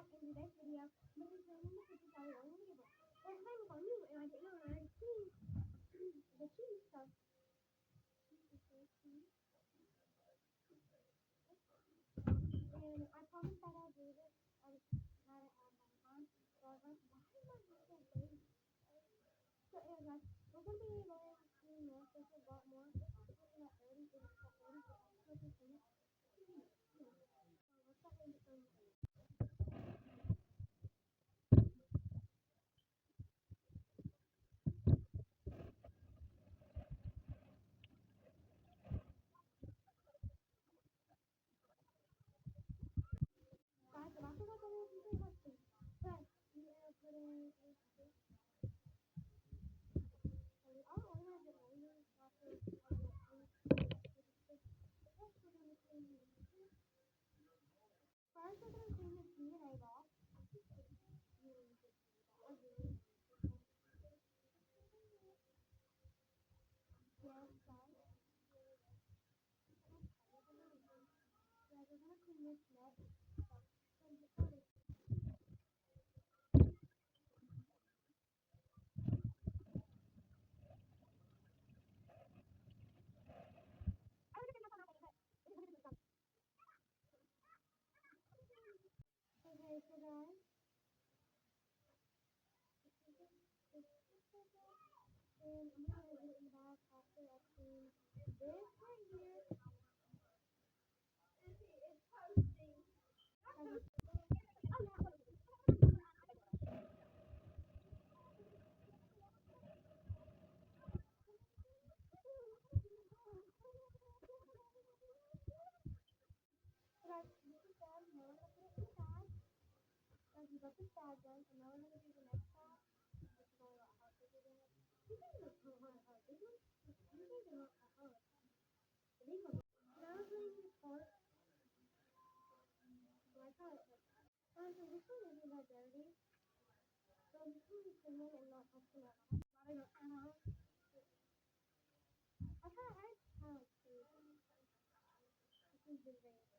back in today's video. This is the only thing I want to give it. Well, today was on you, and I didn't know I already seen the cheese, so. And I promised that I'd do this. I was had it on my arm, so I was like, why am I not getting baby? So anyway, we're going to be going to North Central Baltimore. It's looking at 30, it's at 30, so I'm going to see it. So let's start with the guys, but I forgot the little piece of thing. But you are putting this. I organize it later after I get First, we're going to clean the DNA off. Yes, guys. Yeah, we're going to clean this next. Okay, so guys, and I'm going to put it in the back after I clean this right here. Guys, this is done. Now we're going to put it in the bag. Guys, we got this bag done, and now we're going to do the next bag, which is only about half bigger than it. You guys are so hard. These ones, you guys are not that hard. But these ones, now we're putting this part. So I thought it like that. So this one isn't that dirty. So I'm just going to be cleaning and not touching it off. I don't know. I kind of like food. This is the very